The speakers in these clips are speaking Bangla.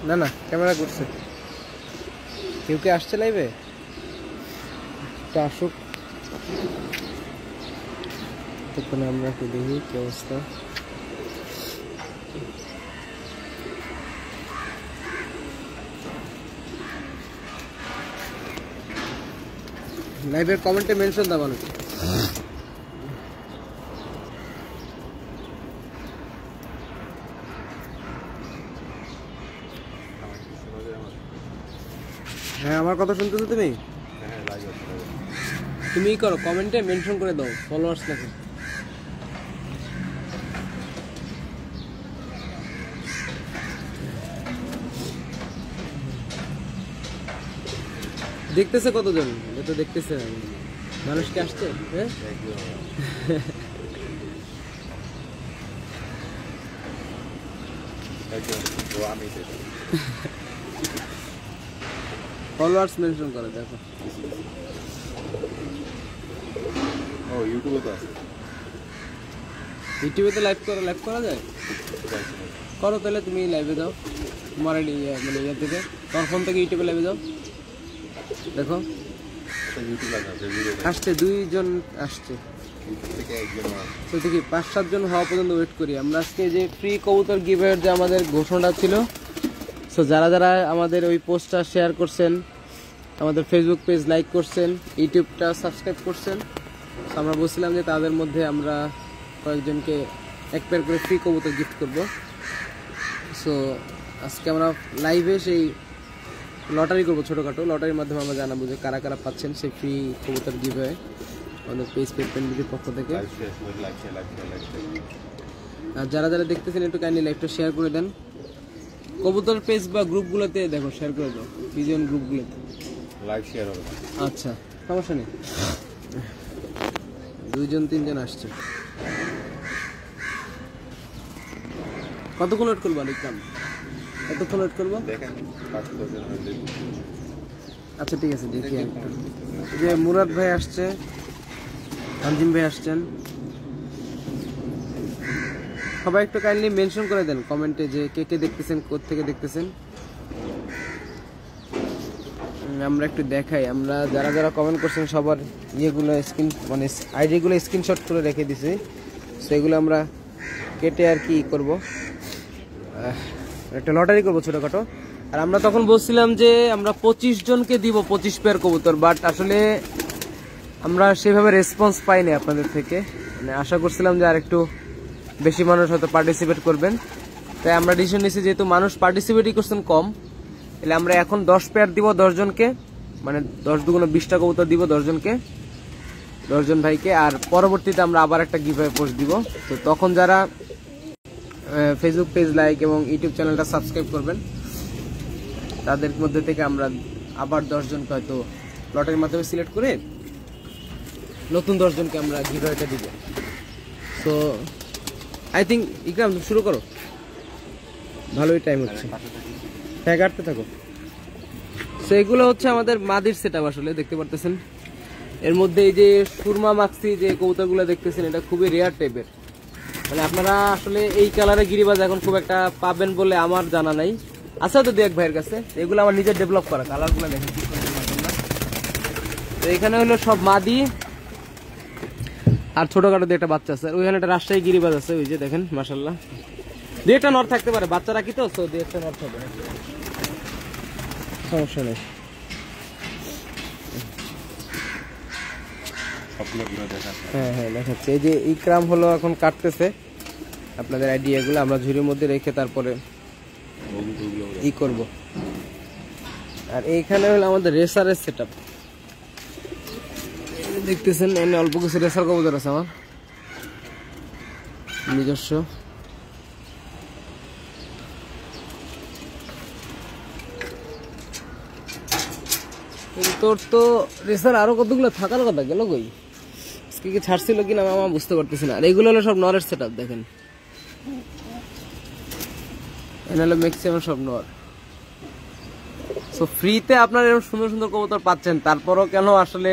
না না ক্যামেরা করছে। কেউ কে আসছে লাইভে? আসুক, তখন আমরা একটু দেখি কি অবস্থা। লাইভের কমেন্টে মেনশন দাবানো। হ্যাঁ আমার কথা শুনতেছো তুমি? তুমি করো, কমেন্টে মেনশন করে দাও ফলোয়ার্স লেখো। দেখতেছে কতজন? তো দেখতেছে মানুষ কি আসছে? হ্যাঁ ফলোয়ার্স মেনশন করে দেখো। ও ইউটিউবে তো আছে। ইউটিউবে তো লাইভ করা যায়? করো তাহলে, তুমি লাইভে যাও তোমার মানে ইয়ে থেকে, তোমার ফোন থেকে ইউটিউবে লাইভে যাও। দেখো আসছে, 2 জন আসছে। তো দেখি 5-7 জন হওয়া পর্যন্ত ওয়েট করি আমরা। আজকে যে ফ্রি কবুতর গিভওয়ের যে আমাদের ঘোষণা ছিল, সো যারা যারা আমাদের ওই পোস্টটা শেয়ার করছেন, আমাদের ফেসবুক পেজ লাইক করছেন, ইউটিউবটা সাবস্ক্রাইব করছেন, আমরা বলছিলাম যে তাদের মধ্যে আমরা কয়েকজনকে 1 পেয়ার করে ফ্রি কবুতর গিফট করব। সো আজকে আমরা লাইভে সেই লটারি করবো, ছোটোখাটো লটারির মাধ্যমে আমরা জানাবো যে কারা কারা পাচ্ছেন সেই ফ্রি কবুতর গিভওয়ে আমাদের পেজ পেন্ডির পক্ষ থেকে। আর যারা যারা দেখতেছেন একটু কাইন্ডলি লাইভটা শেয়ার করে দেন। কবুতর পেজ বা গ্রুপগুলোতে দেখো শেয়ার করে দাও, পিজন গ্রুপগুলোতে লাইভ শেয়ার হবে। আচ্ছা সমস্যা নেই। 2 জন 3 জন আসছে। কতক্ষণ ওয়েট করবো আলিকাম? কতক্ষণ ওয়েট করবো? আচ্ছা ঠিক আছে দেখি। যে মুরাদ ভাই আসছে, তানজিম ভাই আসছেন, সবাই একটু কাইন্ডলি মেনশন করে দেন কমেন্টে যে কে কে দেখতেছেন, কোত্থেকে দেখতেছেন। আমরা একটু দেখাই, আমরা যারা যারা কমেন্ট করছেন সবার ইয়েগুলো মানে আইডিগুলো স্ক্রিনশট করে রেখে দিছি। সেগুলো আমরা কেটে আর কি করব, একটা লটারি করবো ছোটখাটো। আর আমরা তখন বলছিলাম যে আমরা 25 জনকে দিব 25 পেয়ার কবুতর, বাট আসলে আমরা সেভাবে রেসপন্স পাইনি আপনাদের থেকে। মানে আশা করছিলাম যে আর একটু বেশি মানুষ হয়তো পার্টিসিপেট করবেন, তাই আমরা ডিসিশন নিয়েছি যেহেতু মানুষ পার্টিসিপেটই করছেন কম, তাহলে আমরা এখন 10 পেয়ার দিব 10 জনকে, মানে 10 দুগুণ 20টা কবুতর দিব 10 জনকে, 10 জন ভাইকে। আর পরবর্তীতে আমরা আবার একটা গিভঅ্যাওয়ে পোস্ট দিব। তো তখন যারা ফেসবুক পেজ লাইক এবং ইউটিউব চ্যানেলটা সাবস্ক্রাইব করবেন তাদের মধ্যে থেকে আমরা আবার 10 জনকে হয়তো লটারির মাধ্যমে সিলেক্ট করে নতুন 10 জনকে আমরা গিভঅ্যাওয়েটা দিব। সো আই থিঙ্ক ইকরাম শুরু করো, ভালোই টাইম হচ্ছে। হ্যাঁ কাটতে থাকো। সো এগুলো হচ্ছে আমাদের মাদির সেটআপ, আসলে দেখতে পারতেছেন। এর মধ্যে এই যে সুরমা মাক্সি যে কবুতরগুলো দেখতেছেন এটা খুবই রেয়ার টাইপের, মানে আপনারা আসলে এই কালারে গিরিবাজ এখন খুব একটা পাবেন বলে আমার জানা নাই। আছে তো এক ভাইয়ের কাছে, এগুলো আমার নিজের ডেভেলপ করা কালারগুলো দেখেন। তো এখানে হলো সব মাদি আর ছোটখাটো দিয়ে একটা বাচ্চা আছে। ওইখানে একটা রাজশাহী গিরিবাজ আছে, ওই যে দেখেন মাশাআল্লাহ। 2টা নর থাকতে পারে, বাচ্চা রাখি তো, 2টা নর থাকবে, সমস্যা নেই। হ্যাঁ হ্যাঁ দেখাচ্ছে। এই যে ইকরাম হলো এখন কাটতেছে আপনাদের আইডিয়াগুলো, আমরা ঝুড়ির মধ্যে রেখে তারপরে ই করব। আর এইখানে হলো আমাদের রেসারের সেটআপ দেখতেছেন। এনে অল্প কিছু রেসার কবুতর আছে আমার নিজস্ব। তোর তো রেসার আরো কতগুলো থাকার কথা, গেল কই? আজকে কি ছাড়ছিল কিনা মামা বুঝতে পারতেছি না। আর এগুলো হলো সব নরের সেটআপ দেখেন, এনে হলো ম্যাক্সিমাম সব নর। সো ফ্রিতে আপনারা এরকম সুন্দর সুন্দর কবুতর পাচ্ছেন, তারপরও কেন আসলে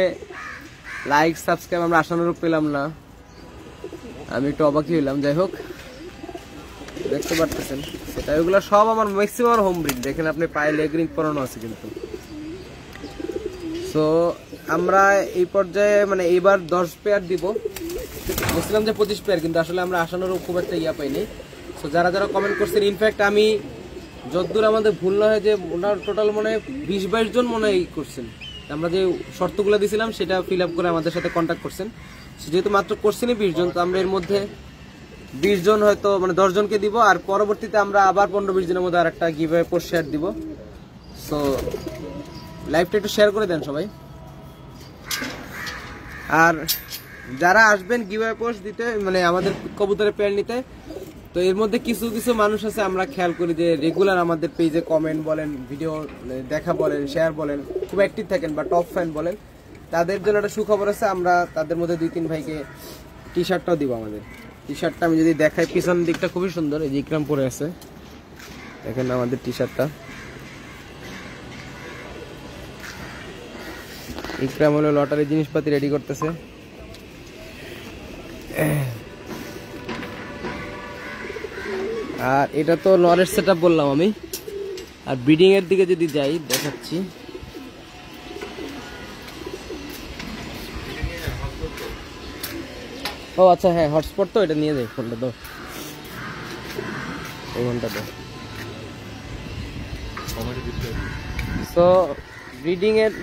লাইক সাবস্ক্রাইব আমরা আশানুরূপ পেলাম না। আমি একটু অবাকই হইলাম। যাই হোক, দেখতে পারতেছেন সেটা, ওইগুলো সব আমার ম্যাক্সিমাম হোম ব্রিড। দেখেন আপনি পায়ে লেগ রিং পরানো আছে কিন্তু। সো আমরা এই পর্যায়ে মানে এইবার 10 পেয়ার দিব, বলছিলাম যে 25 পেয়ার, কিন্তু আসলে আমরা আসানোরও খুব একটা ইয়া পাইনি। সো যারা যারা কমেন্ট করছেন, ইনফ্যাক্ট আমি যতদূর আমাদের ভুল না হয় যে ওনার টোটাল মনে হয় 20-22 জন মনে হয় করছেন। আমরা যে শর্তগুলো দিয়েছিলাম সেটা ফিল আপ করে আমাদের সাথে কন্ট্যাক্ট করছেন। যেহেতু মাত্র করছেনই 20 জন, তো আমরা এর মধ্যে 20 জন হয়তো মানে 10 জনকে দিব, আর পরবর্তীতে আমরা আবার 15-20 জনের মধ্যে আর একটা গিভঅ্যাওয়ে পোস্ট শেয়ার দিব। সো লাইভটা একটু শেয়ার করে দেন সবাই। আর যারা আসবেন গিভঅ্যাওয়ে পোস্ট দিতে, মানে আমাদের কবুতরের পেয়ার নিতে, তো এর মধ্যে কিছু কিছু মানুষ আছে আমরা খেয়াল করি যে রেগুলার আমাদের পেজে কমেন্ট বলেন, ভিডিও দেখা বলেন, শেয়ার বলেন, খুব অ্যাক্টিভ থাকেন বা টপ ফ্যান বলেন, তাদের জন্য একটা সুখবর আছে। আমরা তাদের মধ্যে 2-3 ভাইকে টি শার্টটাও দিব। আমাদের টি শার্টটা আমি যদি দেখাই, পিছন দিকটা খুবই সুন্দর, এই যে ইকরাম পরে আছে, দেখেন আমাদের টি শার্টটা। ইকরাম হলো লটারি জিনিসপাতি রেডি করতেছে। আর এটা তো নরের সেটআপ বললাম আমি। আর ব্রিডিং এর দিকে যদি যাই দেখাচ্ছি, ও আচ্ছা হ্যাঁ, হটস্পট তো, এটা নিয়ে যাই, ফোনটা তো, এই ফোনটা তো। সো ব্রিডিং এর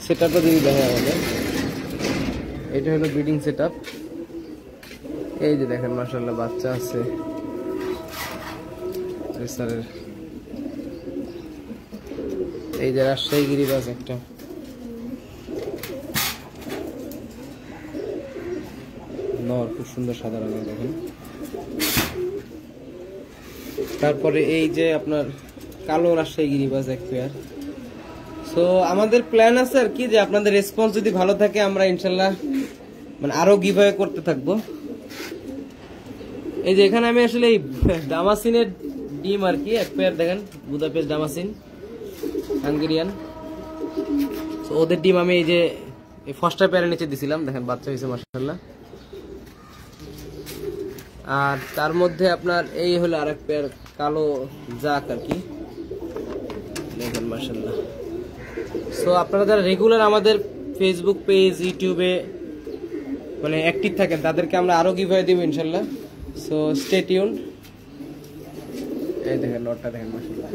সেটআপটা যদি দেখেন আমাদের, এটা হলো ব্রিডিং সেটআপ। এই যে দেখেন মাশাআল্লাহ বাচ্চা আছে স্যারের। এই যে রাজশাহী গিরিবাজ একটা, নর, খুব সুন্দর সাদা রঙের দেখেন। তারপরে এই যে আপনার কালো রাজশাহী গিরিবাজ এক পেয়ার। সো আমাদের প্ল্যান আছে আর কি, যে আপনাদের রেসপন্স যদি ভালো থাকে আমরা ইনশাল্লাহ মানে আরো গিভঅ্যাওয়ে করতে থাকবো। এই যে এখানে আমি আসলে এই ডামাসিনের ডিম আর কি এক পেয়ার দেখেন, বুদাপেস্ট ডামাসিন হাঙ্গেরিয়ান। তো ওদের ডিম আমি এই যে ফার্স্টার পেয়ারের নিচে দিছিলাম, দেখেন বাচ্চা হয়েছে মাশাআল্লাহ। আর তার মধ্যে আপনার এই হলো আরেক পেয়ার কালো জাক আর কি, দেখেন মাশাআল্লাহ। সো আপনারা যারা রেগুলার আমাদের ফেসবুক পেজ, ইউটিউবে মানে অ্যাক্টিভ থাকেন, তাদেরকে আমরা আরো গিভঅ্যাওয়ে দিব ইনশাআল্লাহ। So stay tuned. এই দেখেন নটটা দেখেন মাশাআল্লাহ।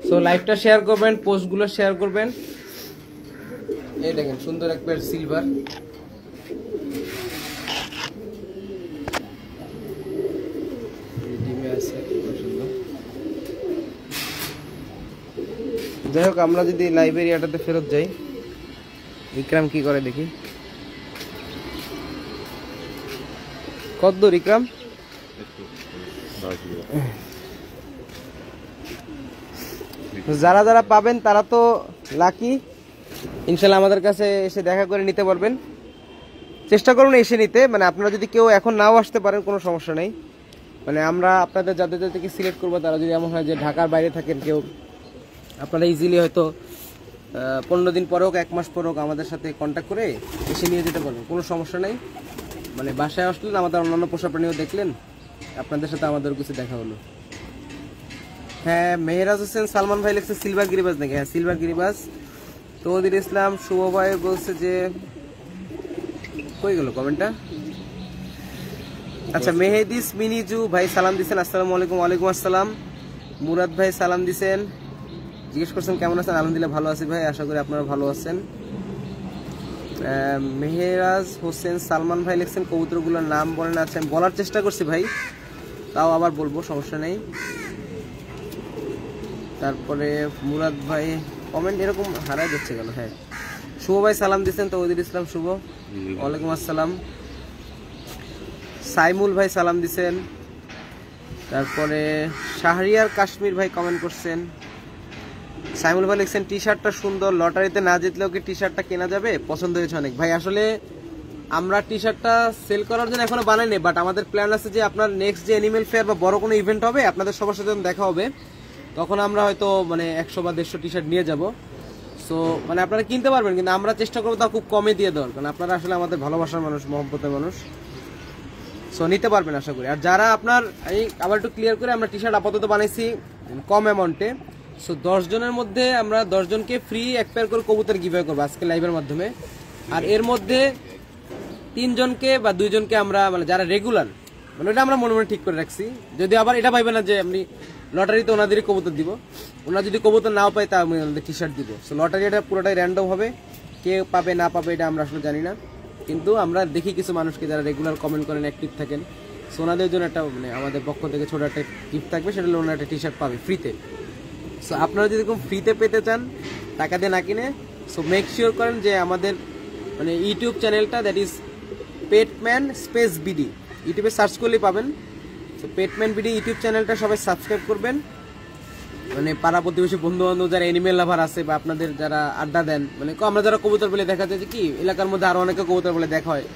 সো লাইভটা শেয়ার করবেন, পোস্টগুলো শেয়ার করবেন। এই দেখেন সুন্দর এক পেয়ার সিলভার, ডিমে আছে মাশাআল্লাহ। যাই হোক, আমরা যদি লাইব্রেরিয়াটাতে ফেরত যাই, ইকরাম কি করে দেখি। কত দূর ইকরাম? যারা যারা পাবেন তারা তো লাকি, ইনশাল্লাহ আমাদের কাছে এসে দেখা করে নিতে পারবেন। চেষ্টা করুন এসে নিতে, মানে আপনারা যদি কেউ এখন নাও আসতে পারেন কোনো সমস্যা নেই, মানে আমরা আপনাদের যাদের যাদেরকে সিলেক্ট করবো, তারা যদি এমন হয় যে ঢাকার বাইরে থাকেন কেউ, আপনারা ইজিলি হয়তো 15 দিন পরে হোক, 1 মাস পরে হোক আমাদের সাথে কন্ট্যাক্ট করে এসে নিয়ে যেতে পারবেন, কোনো সমস্যা নেই। মানে বাসায় আসলেন, আমাদের অন্যান্য পোষা প্রাণীও দেখলেন, আপনাদের সাথে আমাদের কিছু দেখা হলো। হ্যাঁ, মেহেরাজ হোসেন সালমান ভাই লিখছে সিলভার গিরিবাজ নাকি? হ্যাঁ সিলভার গিরিবাজ। তৌদির ইসলাম শুভ ভাই বলছে যে, কই গেল কমেন্টটা? আচ্ছা, মেহেদিস মিনিজু ভাই সালাম দিছেন, আসসালামু আলাইকুম। ওয়ালাইকুম আসসালাম। মুরাদ ভাই সালাম দিছেন, জিজ্ঞেস করছেন কেমন আছেন। আলহামদুলিল্লাহ ভালো আছি ভাই, আশা করি আপনারা ভালো আছেন। মেহেরাজ হোসেন সালমান ভাই লিখছেন কবুতরগুলোর নাম বলেন। আছেন, বলার চেষ্টা করছি ভাই, তাও আবার বলবো, সমস্যা নেই। তারপরে মুরাদ ভাই কমেন্ট এরকম হারাই যাচ্ছে কেন? হ্যাঁ, শুভ ভাই সালাম দিচ্ছেন, তৌদির ইসলাম শুভ, ওয়ালাইকুম আসসালাম। সাইমুল ভাই সালাম দিচ্ছেন। তারপরে শাহরিয়ার কাশ্মীর ভাই কমেন্ট করছেন। সাইমুল ভাই লিখছেন টি শার্টটা সুন্দর, লটারিতে না জিতলেও কি টি শার্টটা কেনা যাবে? পছন্দ হয়েছে অনেক ভাই। আসলে আমরা টি শার্টটা সেল করার জন্য এখনো বানাইনি, বাট আমাদের প্ল্যান আছে যে আপনার নেক্সট যে অ্যানিমেল ফেয়ার বা বড় কোনো ইভেন্ট হবে, আপনাদের সবার সাথে দেখা হবে, তখন আমরা হয়তো মানে 100 বা 150 টি শার্ট নিয়ে যাব। সো মানে আপনারা কিনতে পারবেন, কিন্তু আমরা চেষ্টা করবো তা খুব কমে দিয়ে দেওয়ার, কারণ আপনারা আসলে আমাদের ভালোবাসার মানুষ, মহব্বতের মানুষ। সো নিতে পারবেন আশা করি। আর যারা আপনার এই আবার একটু ক্লিয়ার করে, আমরা টি শার্ট আপাতত বানাইছি কম অ্যামাউন্টে। সো 10 জনের মধ্যে আমরা 10 জনকে ফ্রি 1 পেয়ার করে কবুতর গিভঅ্যাওয়ে করবো আজকে লাইভের মাধ্যমে। আর এর মধ্যে 3 জনকে বা 2 জনকে আমরা মানে যারা রেগুলার, মানে ওটা আমরা মনে মনে ঠিক করে রাখছি, যদি আবার এটা পাইবে না যে আমি লটারিতে ওনাদেরই কবুতর দিব, ওনারা যদি কবুতর নাও পায় তা আমি ওনাদের টি শার্ট দিব। সো লটারি এটা পুরোটাই র্যান্ডম হবে, কে পাবে না পাবে এটা আমরা আসলে জানি না, কিন্তু আমরা দেখি কিছু মানুষকে যারা রেগুলার কমেন্ট করেন, অ্যাক্টিভ থাকেন, সো ওনাদের জন্য একটা মানে আমাদের পক্ষ থেকে ছোট একটা গিফট থাকবে, সেটা হলো ওনারা একটা টি শার্ট পাবে ফ্রিতে। সো আপনারা যদি এরকম ফ্রিতে পেতে চান টাকা দিয়ে না কিনে, সো মেক শিওর করেন যে আমাদের মানে ইউটিউব চ্যানেলটা, দ্যাট ইজ পেটম্যান স্পেস বিডি, ইউটিউবে সার্চ করলেই পাবেন। তো পেটম্যান বিডি ইউটিউব চ্যানেলটা সবাই সাবস্ক্রাইব করবেন। মানে পাড়া প্রতিবেশী বন্ধু বান্ধব যারা অ্যানিমেল লাভার আছে বা আপনাদের যারা আড্ডা দেন, মানে আমরা যারা কবুতর বলে দেখা যায় যে কি এলাকার মধ্যে আরো অনেকে কবুতর বলে দেখা হয়,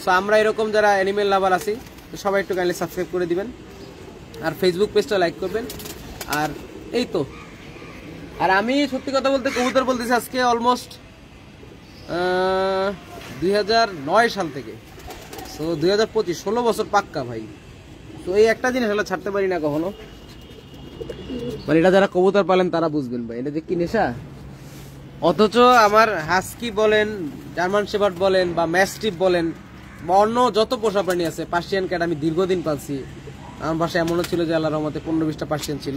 সো আমরা এরকম যারা অ্যানিমেল লাভার আছি তো সবাই একটু কাইন্ডলি সাবস্ক্রাইব করে দিবেন, আর ফেসবুক পেজটা লাইক করবেন। আর এই তো, আর আমি সত্যি কথা বলতে কবুতর বলতেছি আজকে অলমোস্ট 2009 সাল থেকে, সো 2025 16 বছর পাক্কা ভাই। তো এই একটা জিনিস হলো ছাড়তে পারি না কখনো, মানে এটা যারা কবুতর পালেন তারা বুঝবেন ভাই এটা যে কি নেশা। অথচ আমার হাস্কি বলেন, জার্মান শেপার্ড বলেন বা ম্যাস্টিফ বলেন বা অন্য যত পোষা প্রাণী আছে, পার্সিয়ান ক্যাট আমি দীর্ঘদিন পালছি। আমার বাসায় এমনও ছিল যে আল্লাহর রহমতে 15-20টা পার্সিয়ান ছিল,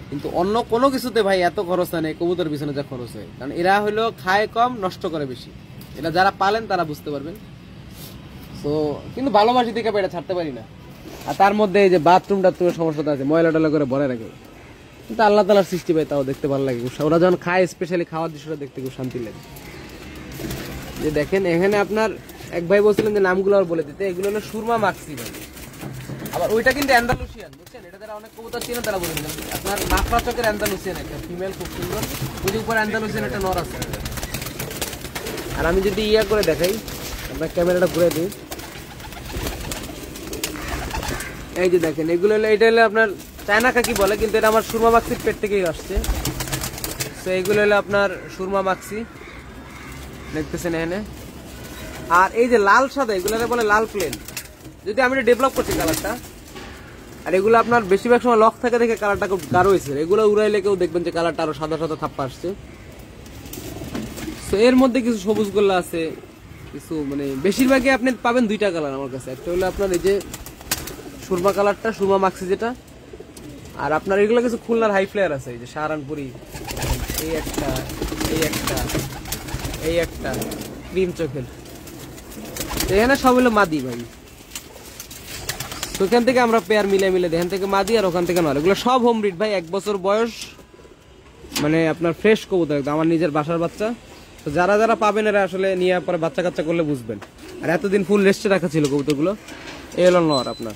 কিন্তু অন্য কোনো কিছুতে ভাই এত খরচ হয় না কবুতর পিছনে যা খরচ হয়, কারণ এরা হলো খায় কম নষ্ট করে বেশি। এটা যারা পালেন তারা বুঝতে পারবেন। তো কিন্তু ভালোবাসি থেকে এটা ছাড়তে পারি না। আর তার মধ্যে এই যে বাথরুম টাথরুমের সমস্যাটা আছে, ময়লা টয়লা করে ভরে রাখে, কিন্তু আল্লাহ তাআলার সৃষ্টি ভাই তাও দেখতে ভালো লাগে। ওরা যখন খায় স্পেশালি খাওয়ার দৃশ্যটা দেখতে খুব শান্তি লাগে। যে দেখেন এখানে আপনার এক ভাই বলছিলেন যে নামগুলো আর বলে দিতে, এগুলো হলো সুরমা মাক্সি ভাই, আবার ওইটা কিন্তু অ্যান্ডালুসিয়ান, বুঝছেন? এটা যারা অনেক কবুতর ছিল তারা বলে দিলেন আপনার মাকড়া চকের অ্যান্ডালুসিয়ান একটা ফিমেল খুব সুন্দর, ওই উপর অ্যান্ডালুসিয়ান একটা নর আছে। আর আমি যদি ইয়া করে দেখাই, আপনার ক্যামেরাটা ঘুরে দিই, এই যে দেখেন এগুলো হলো, এটা হলো আপনার চায়না কাকি বলে, কিন্তু এটা আমার সুরমা মাক্সির পেট থেকেই আসছে। তো এইগুলো হলো আপনার সুরমা মাক্সি, দেখতেছেন এখানে। আর এই যে লাল সাদা এগুলো বলে লাল প্লেন, যদি আমি এটা ডেভেলপ করছি কালারটা। আর এগুলো আপনার বেশিরভাগ সময় লক থাকে দেখে কালারটা খুব গাঢ় হয়েছে, এগুলো উড়াইলে কেউ দেখবেন যে কালারটা আরো সাদা সাদা থাপ্পা আসছে। তো এর মধ্যে কিছু সবুজ গোল্লা আছে, কিছু মানে বেশিরভাগই আপনি পাবেন 2টা কালার আমার কাছে, একটা হলো আপনার এই যে সুরমা কালারটা, সুরমা মাক্সি যেটা, আর আপনার এগুলো কিছু খুলনার হাই ফ্লেয়ার আছে, এই যে সাহারানপুরি, এই একটা, এই একটা, এই একটা ক্রিম চোখের, এখানে সব হলো মাদি ভাই। তো ওখান থেকে আমরা পেয়ার মিলে মিলে এখান থেকে মাদি আর ওখান থেকে নয়, এগুলো সব হোম ব্রিড ভাই, 1 বছর বয়স, মানে আপনার ফ্রেশ কবুতর একদম, আমার নিজের বাসার বাচ্চা। তো যারা যারা পাবেন এরা আসলে নিয়ে পরে বাচ্চা কাচ্চা করলে বুঝবেন। আর এতদিন ফুল রেস্টে রাখা ছিল কবুতরগুলো। এই হলো নর আপনার,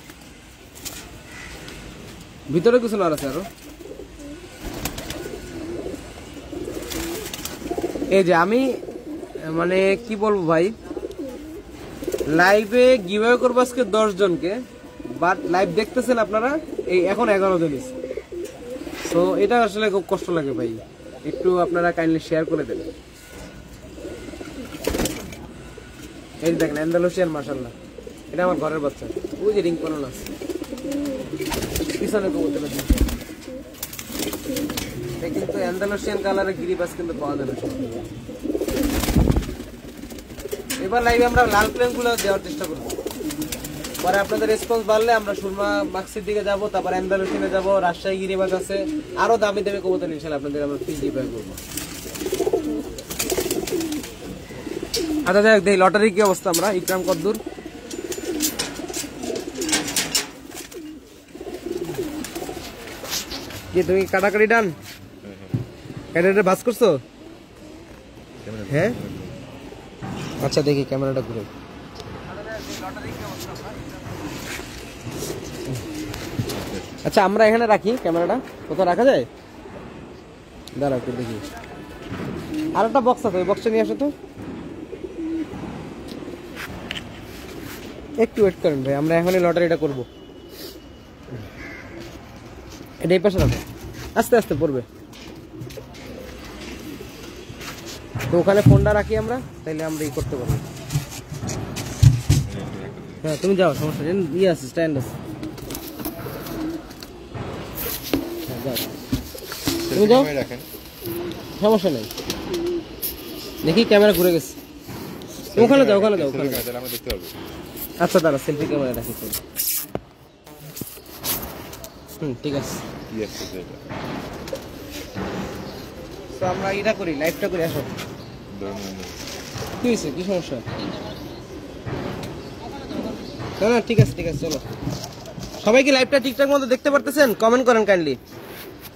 ভিতরে কিছু নর আছে আরো। এই যে আমি মানে কি বলবো ভাই, লাইভে গিভঅ্যাওয়ে করবো আজকে 10 জনকে, বাট লাইভ দেখতেছেন আপনারা এই এখন 11 জন। তো এটা আসলে খুব কষ্ট লাগে ভাই, একটু আপনারা কাইন্ডলি শেয়ার করে দেন। এই দেখেন অ্যান্ডালুসিয়ান, মাশাআল্লাহ, এটা আমার ঘরের বাচ্চা, ওই যে রিং করানো আছে পিছনে কবুতর। কিন্তু অ্যান্ডালুসিয়ান কালারের গিরিবাস কিন্তু পাওয়া যায় না। এবার লাইভে আমরা লাল প্লেন গুলো দেওয়ার চেষ্টা করবো, পরে আপনাদের রেসপন্স বাড়লে আমরা সুরমা মাক্সির দিকে যাবো, তারপর অ্যান্ডালুসিয়ানে যাবো, রাজশাহী গিরিবাস আছে, আরো দামি দামি কবুতর ইনশাআল্লাহ আপনাদের আমরা ফ্রি গিভঅ্যাওয়ে করবো। আচ্ছা যাই হোক, দেখি লটারির কি অবস্থা, আমরা ইকরাম কদ্দুর কি, তুমি কাটাকাটি ডান ক্যামেরাটা বাস করছো? হ্যাঁ আচ্ছা দেখি ক্যামেরাটা ঘুরে। আচ্ছা আমরা এখানে রাখি ক্যামেরাটা, কোথাও রাখা যায়? দাঁড়াও একটু দেখি, আর একটা বক্স আছে, ওই বক্সটা নিয়ে আসো তো, একটু ওয়েট করেন ভাই, আমরা এখনই লটারিটা করবো। এটা এই পাশে রাখো, আস্তে আস্তে পড়বে। তো ওখানে ফোনটা রাখি আমরা, তাইলে আমরা ই করতে পারবো। হ্যাঁ তুমি যাও, সমস্যা নেই, ইয়ে আছে, স্ট্যান্ড আছে। হ্যাঁ যাও, তুমি যাও, রাখেন, সমস্যা নেই। দেখি ক্যামেরা ঘুরে গেছে, ওখানে যাও, ওখানে যাও, ওখানে যাও। তাহলে আমরা দেখতে পারবো। আচ্ছা দাঁড়া, সেলফি ক্যামেরা রাখি। ঠিক আছে। কি আসছে এটা? তো আমরা এটা করি, লাইভটা করি। আসো, কি হয়েছে, কি সমস্যা? না না ঠিক আছে, ঠিক আছে, চলো। সবাই কি লাইভটা ঠিকঠাক মতো দেখতে পারতেছেন? কমেন্ট করেন কাইন্ডলি,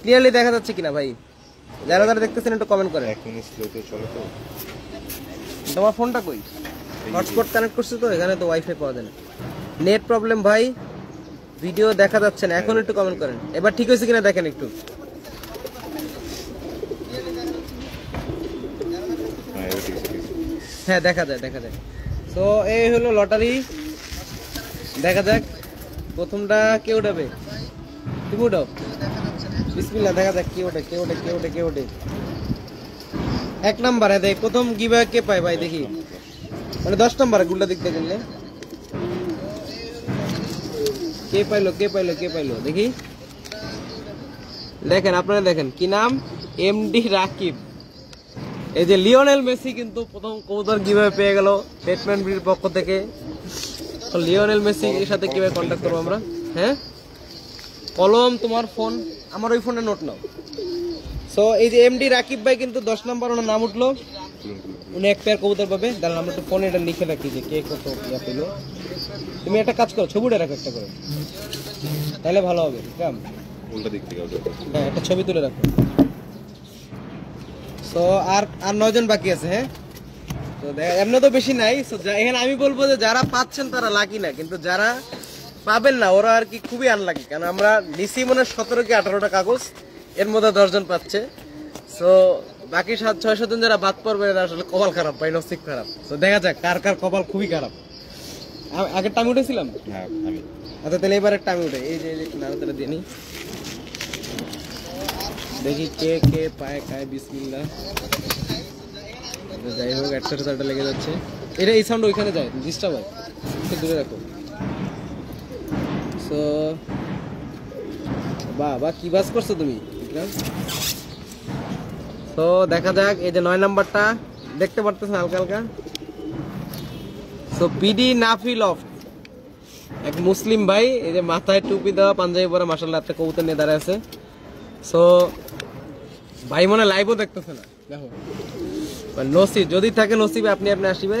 ক্লিয়ারলি দেখা যাচ্ছে কিনা ভাই? যারা যারা দেখতেছেন একটু কমেন্ট করেন। 1 মিনিট স্লোতে চলে তো। তোমার ফোনটা কই? হটস্পট কানেক্ট করছে তো, এখানে তো ওয়াইফাই পাওয়া যায় না। নেট প্রবলেম ভাই, ভিডিও দেখা যাচ্ছে না। এখন একটু কমেন্ট করেন, এবার ঠিক হয়েছে কিনা দেখেন একটু। হ্যাঁ দেখা যায়, দেখা যায়। তো এই হলো লটারি, দেখা যাক প্রথমটা কে উঠাবে। তুমি উঠাও, বিসমিল্লাহ, দেখা যাক কে ওঠে, কে ওঠে, কে ওঠে, কে ওঠে। 1 নাম্বারে দেখ, প্রথম গিভা কে পায় ভাই দেখি, মানে 10 নাম্বারে গুল্লা দিক দেখেন, কে পাইলো, কে পাইলো, কে পাইলো দেখি। দেখেন, আপনারা দেখেন কি নাম, এমডি রাকিব। এই যে লিওনেল মেসি কিন্তু প্রথম কবুতর কিভাবে পেয়ে গেল ব্যাটম্যান ব্রির পক্ষ থেকে। লিওনেল মেসি এর সাথে কিভাবে কন্ট্যাক্ট করবো আমরা? হ্যাঁ, কলম, তোমার ফোন, আমার ওই ফোনে নোট নাও। সো এই যে এমডি রাকিব ভাই কিন্তু 10 নম্বর ওনার নাম উঠলো, উনি 1 পেয়ার কবুতর পাবে। দাঁড়ান আমরা একটু ফোনে এটা লিখে রাখি যে কে কত ইয়া পেলো। তুমি একটা কাজ করো, ছবিটা রাখো একটা করে, তাহলে ভালো হবে। কেমন? উল্টা দিক থেকে হ্যাঁ, একটা ছবি তুলে রাখো। সো আর 9 জন বাকি আছে। হ্যাঁ, তো এমনি তো বেশি নাই। এখানে আমি বলবো যে যারা পাচ্ছেন তারা লাকি না, কিন্তু যারা পাবেন না ওরা আর কি খুবই আনলাকি। কারণ আমরা নিচি মনে 17 কি 18টা কাগজ, এর মধ্যে 10 জন পাচ্ছে। সো বাকি 700-600 জন যারা বাদ পড়বে এরা আসলে কপাল খারাপ, পাই নসিব খারাপ। তো দেখা যাক কার কার কপাল খুবই খারাপ। আগেরটা আমি উঠেছিলাম। হ্যাঁ আমি। আচ্ছা তাহলে এবার একটা আমি উঠে, এই যে নাড়াতাড়া দিয়ে নি, দেখি কে কে পায় খায়। বিসমিল্লাহ। যাই হোক, 100-100 লেগে যাচ্ছে। এটা এই সাউন্ড ওইখানে যায়, ডিস্টার্ব হয়, একটু দূরে রাখো। সো বাবা কি বাস করছো তুমি? তো দেখা যাক, এই যে 9 নাম্বারটা দেখতে পারতেছেন হালকা হালকা। সো পিডি নাফি লফট, এক মুসলিম ভাই, এই যে মাথায় টুপি দেওয়া, পাঞ্জাবি পরা, মাশাআল্লাহ একটা কবুতর নিয়ে দাঁড়ায় আছে। সো ভাই মনে লাইভও দেখতেছে না, দেখো নসিব যদি থাকে, নসিবে আপনি আপনি আসিবে।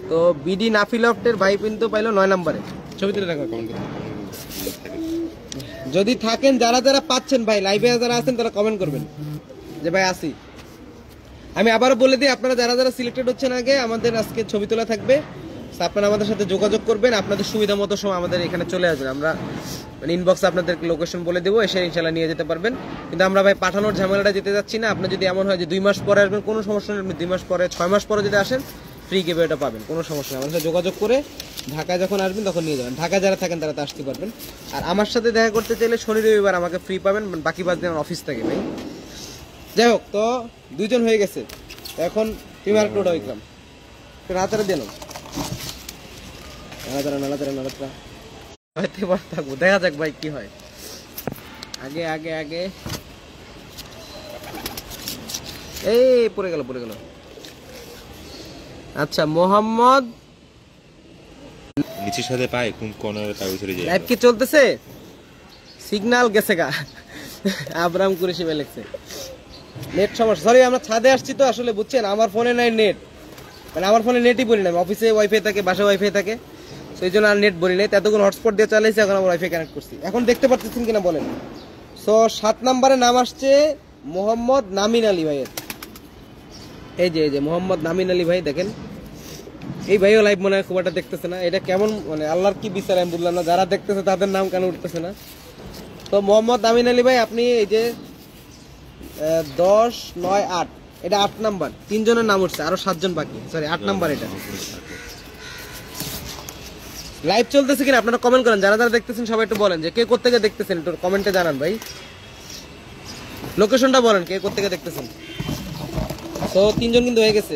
তো বিডি নাফি লফটের ভাই কিন্তু পাইলো 9 নাম্বারে। ছবি তুলে রাখো যদি থাকেন। যারা যারা পাচ্ছেন ভাই, লাইভে যারা আছেন তারা কমেন্ট করবেন যে ভাই আসি। আমি আবারও বলে দিই, আপনারা যারা যারা সিলেক্টেড হচ্ছেন আগে, আমাদের আজকে ছবি তোলা থাকবে। আপনারা আমাদের সাথে যোগাযোগ করবেন, আপনাদের সুবিধা মতো সময় আমাদের এখানে চলে আসবেন। আমরা মানে ইনবক্সে আপনাদেরকে লোকেশন বলে দেবো, এসে ইনশাল্লাহ নিয়ে যেতে পারবেন। কিন্তু আমরা ভাই পাঠানোর ঝামেলাটা যেতে যাচ্ছি না। আপনি যদি এমন হয় যে 2 মাস পরে আসবেন, কোনো সমস্যা নেই। আপনি 2 মাস পরে, 6 মাস পরে যদি আসেন, ফ্রি গিভে এটা পাবেন, কোনো সমস্যা নেই। আমাদের সাথে যোগাযোগ করে ঢাকায় যখন আসবেন তখন নিয়ে যাবেন। ঢাকায় যারা থাকেন তারা তো আসতে পারবেন। আর আমার সাথে দেখা করতে চাইলে শনি রবিবার আমাকে ফ্রি পাবেন, বাকি 5 দিন অফিস থাকে ভাই। যাই হোক, তো 2 জন হয়ে গেছে। এখন তুমি আর একটু ইকরাম রাতারে দিল, থাকবো, দেখা যাক ভাই কি হয়। আগে আগে আগে, এই পড়ে গেল, পড়ে গেল। আচ্ছা, মোহাম্মদ নিচের সাথে পায় কোন কর্নারে পায় ওই ছেড়ে যায়। লাইভ কি চলতেছে? সিগন্যাল গেছে গা, আবরাম কুরেশি ভাই লিখছে নেট সমস্যা। সরি, আমরা ছাদে আসছি তো আসলে, বুঝছেন আমার ফোনে নাই নেট, মানে আমার ফোনে নেটই বলি না। অফিসে ওয়াইফাই থাকে, বাসায় ওয়াইফাই থাকে, সেই জন্য আর নেট বলি নাই। এতক্ষণ হটস্পট দিয়ে চালাইছি, এখন আমার ওয়াইফাই কানেক্ট করছি। এখন দেখতে পাচ্ছেন কিনা বলেন? সো 7 নম্বরে নাম আসছে মোহাম্মদ নামিন আলী ভাইয়ের। এই যে মোহাম্মদ নামিন আলী ভাই, দেখেন এই ভাইও লাইভ মনে হয় খুব একটা দেখতেছে না। এটা কেমন, মানে আল্লাহর কি বিচার আমি বুঝলাম না, যারা দেখতেছে তাদের নাম কেন উঠতেছে না। তো মোহাম্মদ নামিন আলী ভাই, আপনি এই যে 10, 9, 8, এটা 8 নাম্বার, 3 জনের নাম উঠছে, আরো 7 জন বাকি। Sorry 8 number. এটা লাইভ চলতেছে কিনা আপনারা কমেন্ট করেন। যারা যারা দেখতেছেন সবাই একটু বলেন যে কে কোত্থেকে দেখতেছেন, একটু কমেন্টে জানান ভাই। লোকেশনটা বলেন, কে কোত্থেকে দেখতেছেন। তো 3 জন কিন্তু হয়ে গেছে।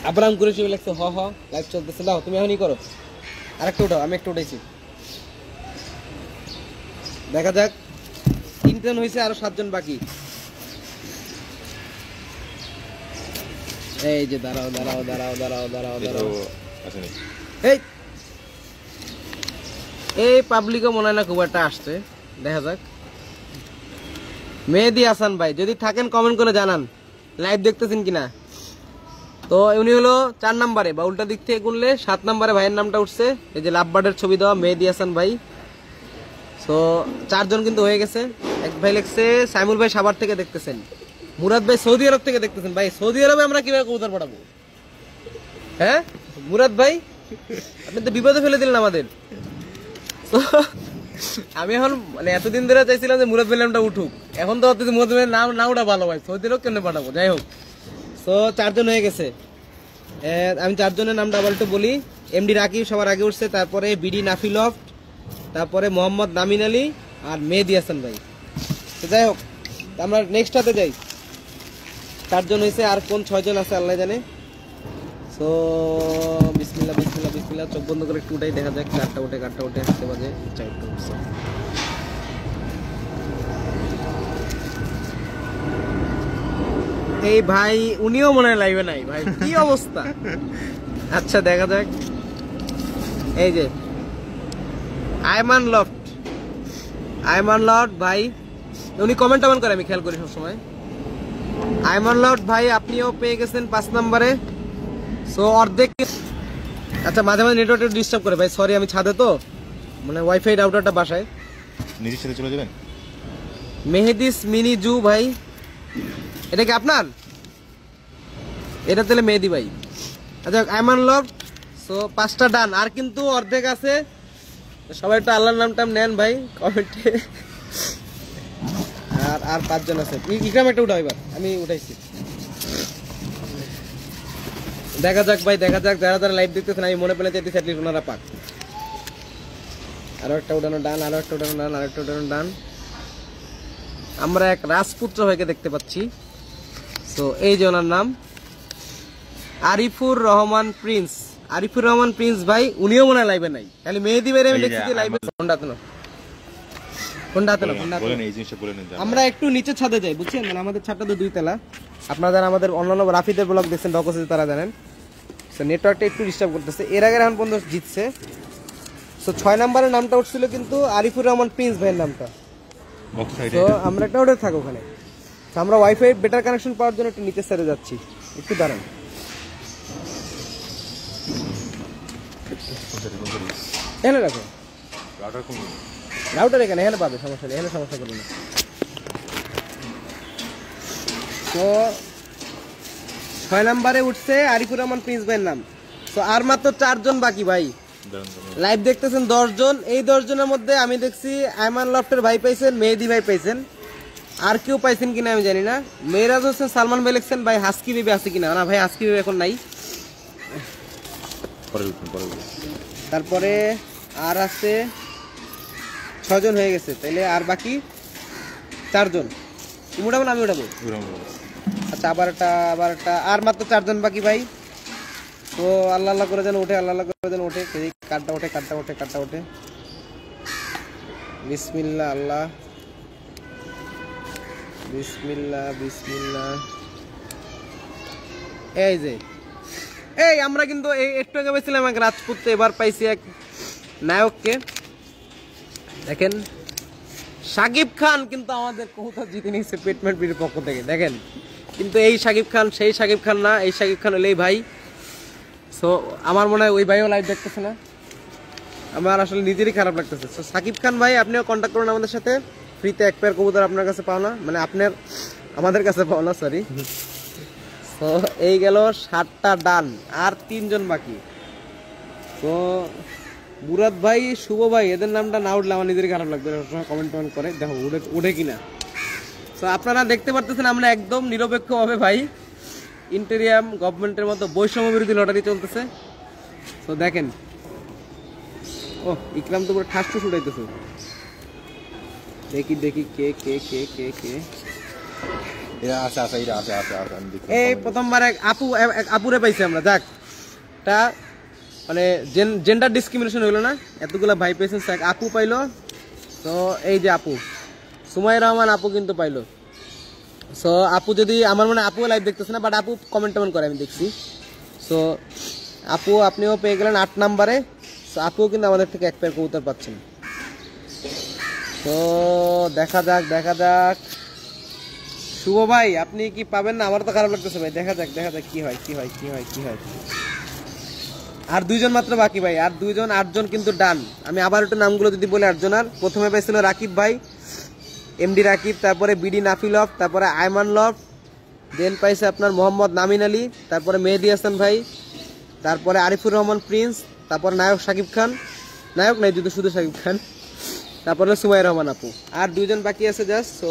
আব্রাহাম কুরেশি লাগছে হ হ লাইভ চলতেছে। দাও তুমি এখনই করো, আরেকটা উঠাও, আমি একটা উঠাইছি। দেখা যাক, 3 জন হয়েছে, আরো 7 জন বাকি। এই যে দাঁড়াও দাঁড়াও দাঁড়াও দাঁড়াও দাঁড়াও দাঁড়াও, আসেনি। এই পাবলিকও মনে হয় না খুব একটা আসছে, দেখা যাক। মেহেদি হাসান ভাই যদি থাকেন কমেন্ট করে জানান লাইভ দেখতেছেন কিনা। তো উনি হলো 4 নম্বরে, বা উল্টা দিক থেকে গুনলে 7 নম্বরে ভাইয়ের নামটা উঠছে। এই যে লাভবার্ডের ছবি দেওয়া মেহেদি হাসান ভাই। তো 4 জন কিন্তু হয়ে গেছে। এক ভাই লিখছে সাইমুল ভাই সাভার থেকে দেখতেছেন, মুরাদ ভাই সৌদি আরব থেকে দেখতেছেন। ভাই সৌদি আরবে আমরা কিভাবে কবুতর পাঠাবো? হ্যাঁ মুরাদ ভাই, আপনি তো বিপদে ফেলে দিলেন আমাদের। আমি এখন মানে এতদিন ধরে চাইছিলাম যে মুরাদ ভাই নামটা উঠুক, এখন তো মুরাদ ভাইয়ের নাম না ওটা ভালো ভাই, সৌদি আরব কেন পাঠাবো? যাই হোক, তো 4 জন হয়ে গেছে। আমি 4 জনের নামটা আবার একটু বলি। এমডি রাকিব সবার আগে উঠছে, তারপরে বিডি নাফিলফট, তারপরে মোহাম্মদ নামিন আলী আর মেহেদি হাসান ভাই। তো যাই হোক, আমরা নেক্সট হাতে যাই। 4 জন হয়েছে, আর কোন 6 জন আছে আল্লাহ জানে। সো বিসমিল্লাহ বিসমিল্লাহ বিসমিল্লাহ, চোখ বন্ধ করে একটু উঠাই, দেখা যাক কারটা ওঠে হাতে বাজে। এই ভাই উনিও মনে হয় লাইভে নাই ভাই, কি অবস্থা। আচ্ছা দেখা যাক, এই যে আয়মান লফট ভাই, উনি কমেন্ট করে, আমি খেয়াল করি সবসময়। আয়মান লফট ভাই আপনিও পেয়ে গেছেন 5 নম্বরে। সো অর্ধেক। আচ্ছা মাঝে মাঝে নেটওয়ার্ক ডিস্টার্ব করে ভাই, সরি, আমি ছাদে তো, মানে ওয়াইফাই রাউটারটা বাসায়। নিজের সাথে চলে যাবেন। মেহেদিস মিনি জু ভাই, এটা কি আপনার? এটা তাহলে মেহেদি ভাই। আচ্ছা আয়মান লফট, সো 5টা ডান, আর কিন্তু অর্ধেক আছে। সবাই একটু আল্লাহর নামটা নেন ভাই কমেন্টে। আর 5 জন আছে। ইকরাম একটা উঠাও, এবার আমি উঠাইছি। দেখা যাক ভাই, দেখা যাক, যারা যারা লাইভ দেখতেছেন আমি মনে পেলে চাইতেছি অ্যাটলিস্ট ওনারা পাক। আরো একটা উঠানো ডান, আরো একটা উঠানো ডান, আরো একটা উঠানো ডান। আমরা এক রাজপুত্র হয়ে দেখতে পাচ্ছি। তো এই যে ওনার নাম আরিফুর রহমান প্রিন্স ভাই, উনিও মনে হয় লাইভে নাই। খালি মেহেদি ভাই আমি দেখছি যে লাইভে। আমরা একটু নিচে ছাদে যাই, বুঝছেন, মানে আমাদের ছাদটা তো 2 তলা। আপনারা যারা আমাদের অন্যান্য রাফিদের ব্লগ দেখছেন ডকোসে, তারা জানেন নেটওয়ার্কটা একটু ডিস্টার্ব করতেছে। এর আগে এখন পর্যন্ত জিতছে। তো 6 নম্বরের নামটা উঠছিল কিন্তু আরিফুর রহমান প্রিন্স ভাইয়ের নামটা। তো আমরা একটা ওটা থাকো ওখানে। তো আমরা ওয়াইফাই বেটার কানেকশন পাওয়ার জন্য একটু নিচে সেরে যাচ্ছি, একটু দাঁড়ান। এখানে রাখো রাউটার, এখানে পাবে, সমস্যা নেই, এখানে সমস্যা করবে না। তো 6 নম্বরে উঠছে আরিফুর রহমান প্রিন্স ভাইয়ের নাম। তো আর মাত্র 4 জন বাকি ভাই, লাইভ দেখতেছেন 10 জন। এই 10 জনের মধ্যে আমি দেখছি আয়মান লফটের ভাই পাইছেন, মেহেদি ভাই পাইছেন, আর কেউ পাইছেন কিনা আমি জানি না। মেরাজ হোসেন সালমান ভাই লিখছেন ভাই হাস্কি বেবি আছে কিনা। না ভাই হাস্কি বেবি এখন নাই। তারপরে আর আছে 6 জন হয়ে গেছে, তাইলে আর বাকি 4 জন। তুমি উঠাবো না আমি উঠাবো? আচ্ছা আবার একটা আর মাত্র 4 জন বাকি ভাই। তো আল্লাহ আল্লাহ করে যেন ওঠে, আল্লাহ আল্লাহ করে যেন ওঠে। কাটটা ওঠে। বিসমিল্লাহ আল্লাহ, বিসমিল্লাহ। এই যে এই আমরা কিন্তু একটু আগে পেয়েছিলাম এক রাজপুত্র, এবার পাইছি এক নায়ককে। দেখেন সাকিব খান কিন্তু আমাদের কবুতর জিতে নিয়েছে পেটমেন্ট বিড়ির পক্ষ থেকে। দেখেন কিন্তু এই সাকিব খান সেই সাকিব খান না, এই সাকিব খান হলেই ভাই। সো আমার মনে হয় ওই ভাইও লাইভ দেখতেছে না, আমার আসলে নিজেরই খারাপ লাগতেছে। সো সাকিব খান ভাই আপনিও কন্ট্যাক্ট করুন আমাদের সাথে, ফ্রিতে 1 পেয়ার কবুতর আপনার কাছে পাও না, মানে আমাদের কাছে পাও না, সরি। তো এই গেল 7টা ডান, আর 3 জন বাকি। তো মুরাদ ভাই, শুভ ভাই, এদের নামটা না উঠলে আমার নিজেরই খারাপ লাগবে। কমেন্ট করে দেখো উঠে কিনা। তো আপনারা দেখতে পারতেছেন আমরা একদম নিরপেক্ষভাবে ভাই, ইন্টেরিয়াম গভর্নমেন্টের মতো বৈষম্য বিরোধী লটারি চলতেছে। তো দেখেন, ও ইকরাম তো পুরো ঠাস টুস উঠাইতেছে। দেখি কে এটা আছে আছে এটা আছে আছে আছে আমি দেখি এই প্রথমবার এক আপুরে পাইছি আমরা। যাক, তা মানে জেন্ডার ডিসক্রিমিনেশন হইলো না, এতগুলা ভাই পেয়েছেন, এক আপু পাইলো। তো এই যে আপু সুমাইয়া রহমান আপু কিন্তু পাইলো। সো আপু যদি আমার মনে আপু লাইভ দেখতেছে না, বাট আপু কমেন্ট টমেন্ট করে আমি দেখছি। সো আপু আপনিও পেয়ে গেলেন 8 নাম্বারে। সো আপুও কিন্তু আমাদের থেকে এক পেয়ার কবুতর পাচ্ছেন। তো দেখা যাক শুভ ভাই আপনি কি পাবেন না? আমার তো খারাপ লাগতেছে ভাই। দেখা যাক কি হয়। আর 2 জন মাত্র বাকি ভাই, আর 2 জন, 8 জন কিন্তু ডান। আমি আবার একটু নামগুলো যদি বলি 8 জনের, প্রথমে পাইছিল রাকিব ভাই, এমডি রাকিব, তারপরে বিডি নাফিলফ, তারপরে আয়মান লফ, দেন পাইছে আপনার মোহাম্মদ নামিন আলী, তারপরে মেহেদি হাসান ভাই, তারপরে আরিফুর রহমান প্রিন্স, তারপরে নায়ক শাকিব খান, নায়ক নাই যদি শুধু শাকিব খান, তারপরে সুমাইয়া রহমান আপু। আর 2 জন বাকি আছে জাস্ট। সো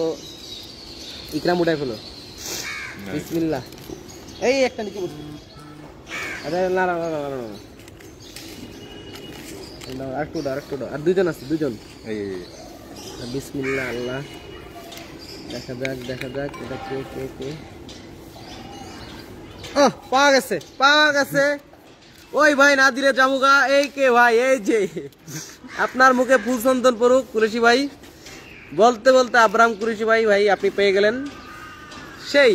ইকরাম উঠাই ফেলো, বিসমিল্লাহ। এই একটা নিচে বসে, আরে না আরেকটু আর 2 জন আছে, 2 জন। এই বিসমিল্লাহ, আল্লাহ। দেখা যাক এটা কে। পাওয়া গেছে। ওই ভাই না দিলে জামুগা। এই কে ভাই? এই যে আপনার মুখে ফুল চন্দন পড়ুক কুরেশি ভাই। বলতে আব্রাহাম কুরেশি ভাই, ভাই আপনি পেয়ে গেলেন। সেই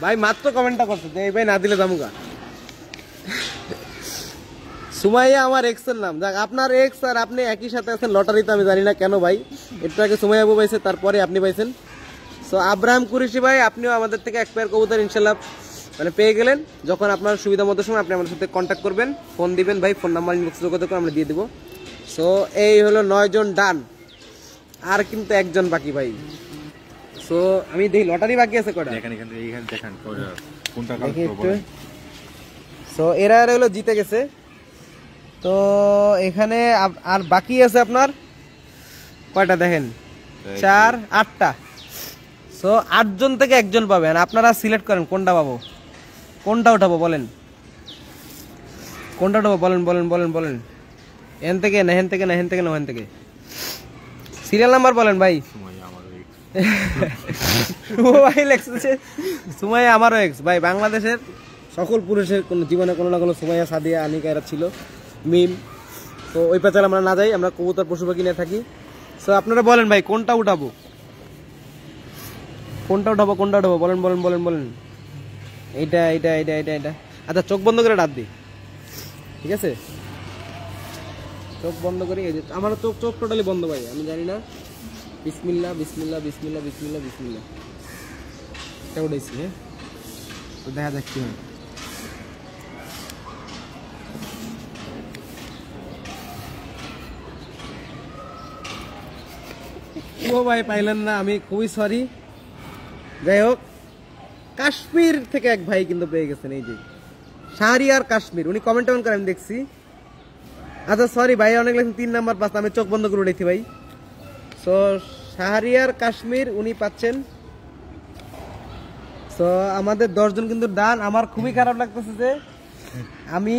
ভাই মাত্র কমেন্টটা করছে যে এই ভাই না দিলে জামুগা। সুমাইয়া আমার এক্স এর নাম। যাক, আপনার এক্স আর আপনি একই সাথে আছেন লটারিতে, আমি জানি না কেন ভাই। একটু আগে সুমাইয়া আপু পাইছে, তারপরে আপনি পাইছেন। সো আব্রাহাম কুরেশি ভাই আপনিও আমাদের থেকে এক পেয়ার কবুতর ইনশাল্লাহ মানে পেয়ে গেলেন। যখন আপনার সুবিধা মতো সময় আপনি আমাদের সাথে কন্ট্যাক্ট করবেন, ফোন দিবেন ভাই, ফোন নাম্বার ইনবক্সে যোগাযোগ করে আমরা দিয়ে দিব। সো এই হলো 9 জন ডান, আর কিন্তু 1 জন বাকি ভাই। সো আমি দেখি লটারি বাকি আছে কয়টা এখানে দেখেন কোনটা দেখি কাল একটু। সো এরা হলো জিতে গেছে। তো এখানে আর বাকি আছে আপনার কয়টা দেখেন, 4 8টা। সো 8 জন থেকে 1 জন পাবেন। আপনারা সিলেক্ট করেন কোনটা পাবো, কোনটা উঠাবো বলেন, কোনটা উঠাবো বলেন। এখান থেকে না ওখান থেকে সিরিয়াল নাম্বার বলেন ভাই। সুমাইয়া আমারও এক্স ভাই। বাংলাদেশের সকল পুরুষের কোন জীবনে কোনো না কোনো সুমাইয়া, সাদিয়া, আনিকা এরা ছিল মিম। তো ওই পেছাল আমরা না যাই, আমরা কবুতর পশু পাখি নিয়ে থাকি। সো আপনারা বলেন ভাই কোনটা উঠাবো বলেন। এইটা। আচ্ছা চোখ বন্ধ করে ডাক দিই, ঠিক আছে? চোখ বন্ধ করি। এই যে আমার চোখ টোটালি বন্ধ ভাই, আমি জানি না। বিসমিল্লাহ। এটা উঠেছি, হ্যাঁ। তো দেখা যাক কি হয়। ও ভাই পাইলেন না, আমি খুবই সরি। যাই হোক, কাশ্মীর থেকে এক ভাই কিন্তু পেয়ে গেছেন। এই যে শাহরিয়ার কাশ্মীর, উনি কমেন্ট করে আমি দেখছি। আচ্ছা সরি ভাই, অনেক লাগছে 3 নাম্বার 5, আমি চোখ বন্ধ করে উঠেছি ভাই। সো শাহরিয়ার কাশ্মীর উনি পাচ্ছেন। সো আমাদের 10 জন কিন্তু ডান। আমার খুবই খারাপ লাগতেছে যে আমি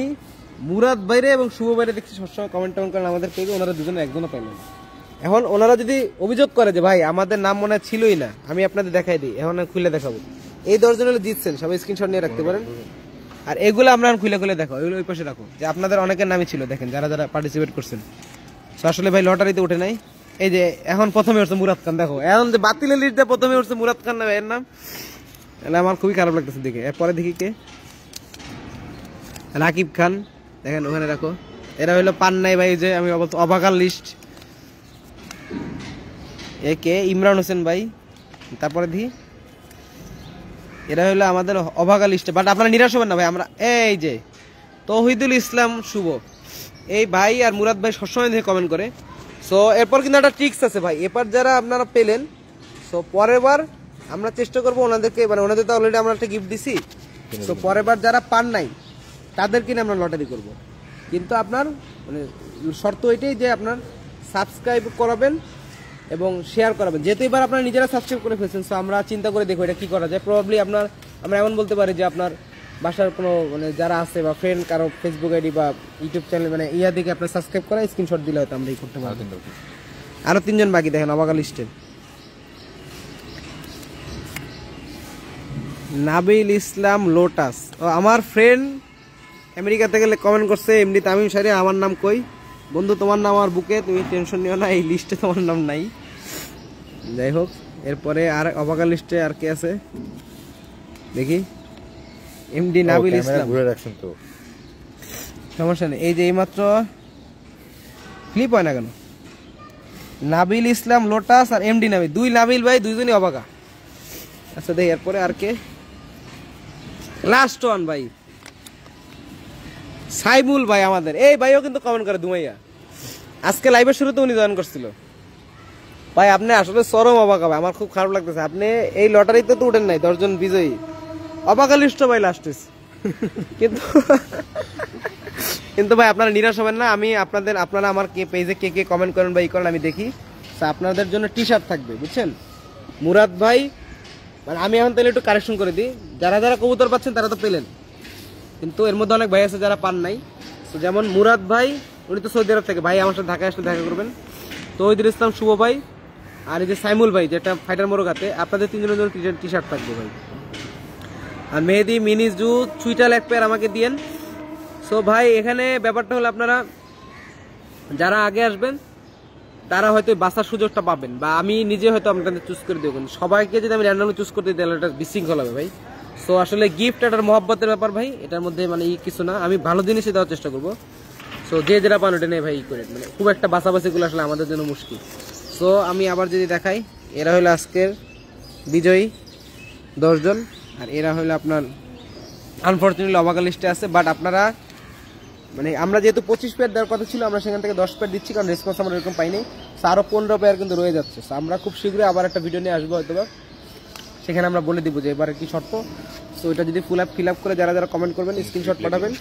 মুরাদ বাইরে এবং শুভ বাইরে দেখছি সবসময় কমেন্ট করেন আমাদের পেয়ে, ওনারা 2 জনে 1 জনও পাইলেন। এখন ওনারা যদি অভিযোগ করে যে ভাই আমাদের নাম মনে ছিলই না, আমি আপনাদের দেখাই দিই, এখন খুলে দেখাবো। এই 10 জন হলে জিতছেন, সবাই স্ক্রিনশট নিয়ে রাখতে পারেন। আর এগুলো আমরা খুলে দেখো, এগুলো ওই পাশে রাখো, যে আপনাদের অনেকের নামই ছিল, দেখেন যারা পার্টিসিপেট করছেন। তো আসলে ভাই লটারিতে উঠে নাই। এই যে এখন প্রথমে উঠছে মুরাদ খান, দেখো এখন যে বাতিলের লিস্টে প্রথমে উঠছে মুরাদ খান না এর নাম। তাহলে আমার খুবই খারাপ লাগতেছে দেখে। এরপরে দেখি কে, রাকিব খান, দেখেন ওখানে রাখো। এরা হইলো পান নাই ভাই, যে আমি অবাকার লিস্ট। এ কে, ইমরান হোসেন ভাই। তারপরে দেখি এরা হইলো আমাদের অভাগা লিস্টে, বাট আপনারা নিরাশ হবেন না ভাই। আমরা এই যে তৌহিদুল ইসলাম শুভ, এই ভাই আর মুরাদ ভাই সবসময় দেখে কমেন্ট করে। সো এরপর কিন্তু একটা ট্রিক্স আছে ভাই, এরপর যারা আপনারা পেলেন, সো পরের বার আমরা চেষ্টা করবো ওনাদেরকে, মানে ওনাদের তো অলরেডি আমরা একটা গিফট দিছি। সো পরের বার যারা পান নাই তাদেরকে নিয়ে আমরা লটারি করব। কিন্তু আপনার মানে শর্ত এটাই যে আপনার সাবস্ক্রাইব করাবেন এবং শেয়ার করাবেন। যেহেতু এবার আপনারা নিজেরা সাবস্ক্রাইব করে ফেলছেন, সো আমরা চিন্তা করে দেখবো এটা কী করা যায়। প্রবাবলি আমরা এমন বলতে পারি যে আপনার বাসার কোনো মানে যারা আছে বা ফ্রেন্ড কারো ফেসবুক আইডি বা ইউটিউব চ্যানেল মানে ইয়া দিকে আপনার সাবস্ক্রাইব করা, স্ক্রিনশট দিলে হয়তো আমরা এই করতে পারবো। আরও 3 জন বাকি দেখেন অবাগা লিস্টে। নাবিল ইসলাম লোটাস, ও আমার ফ্রেন্ড আমেরিকা থেকে কমেন্ট করছে এমডি তামিম সারি আমার নাম কই। বন্ধু তোমার নাম আমার বুকে, তুমি টেনশন নিও না, এই লিস্টে তোমার নাম নাই। যাই হোক, এরপরে আর অবাকা লিস্টে আর কে আছে দেখি। এমডি নাবিল ইসলাম, ঘুরে রাখছেন তো, সমস্যা নেই। এই যে এইমাত্র ক্লিপ হয় না কেন, নাবিল ইসলাম লোটাস আর এমডি নাবিল, দুই নাবিল ভাই, দুইজনই অবাকা। আচ্ছা দেখি এরপরে আর কে, লাস্ট ওয়ান ভাই সাইমুল ভাই আমাদের এই ভাইও কিন্তু কমেন্ট করে দুমাইয়া, আজকে লাইভের শুরুতে উনি জয়েন করছিল। ভাই আপনি আসলে চরম অবাকা ভাই, আমার খুব খারাপ লাগতেছে। আপনি এই লটারিতে তো উঠেন নাই 10 জন বিজয়ী, অবাকা লিস্ট ভাই লাস্ট কিন্তু কিন্তু ভাই আপনারা নিরাশ হবেন না। আমি আপনারা আমার পেজে কে কে কমেন্ট করেন বা ই করেন আমি দেখি। আপনাদের জন্য টি শার্ট থাকবে, বুঝছেন। মুরাদ ভাই, মানে আমি এখন তাহলে একটু কারেকশন করে দিই, যারা যারা কবুতর পাচ্ছেন তারা তো পেলেন, কিন্তু এর মধ্যে অনেক ভাই আছে যারা পান নাই। তো যেমন মুরাদ ভাই, উনি তো সৌদি আরব থেকে, ভাই আমার সাথে ঢাকায় আসলে দেখা করবেন। তৌহিদুল ইসলাম শুভ ভাই, আর এই যে সাইমুল ভাই যেটা ফাইটার মোরগাতে, আপনাদের তিনজনের জন্য টি শার্ট থাকবে ভাই। আর মেহেদি মিনিস জু সুইটাল এক পেয়ার আমাকে দিয়েন। সো ভাই এখানে ব্যাপারটা হলো আপনারা যারা আগে আসবেন তারা হয়তো বাসার সুযোগটা পাবেন, বা আমি নিজে হয়তো আপনাদের চুজ করে দেবো। সবাইকে যদি আমি র্যান্ডমলি চুজ করতে দিই তাহলে এটা বিশৃঙ্খল হবে ভাই। সো আসলে গিফট এটার মহব্বতের ব্যাপার ভাই, এটার মধ্যে মানে কিছু না, আমি ভালো জিনিসই দেওয়ার চেষ্টা করবো। সো যে যেটা পান ওটা নেই ভাই করে, মানে খুব একটা বাছাবাছিগুলো আসলে আমাদের জন্য মুশকিল। সো আমি আবার যদি দেখাই, এরা হলো আজকের বিজয়ী 10 জন, আর এরা হলো আপনার আনফরচুনেটলি অবাকা লিস্টে আছে। বাট আপনারা মানে আমরা যেহেতু 25 পেয়ার দেওয়ার কথা ছিল, আমরা সেখান থেকে 10 পেয়ার দিচ্ছি, কারণ রেসপন্স আমরা এরকম পাইনি। আরও 15 পেয়ার কিন্তু রয়ে যাচ্ছে। আমরা খুব শীঘ্রই আবার একটা ভিডিও নিয়ে আসবো হয়তো, সেখানে আমরা বলে দিব যে এবারে কি শর্ত। সো এটা যদি ফিল আপ করে যারা যারা কমেন্ট করবেন, স্ক্রিনশট পাঠাবেন,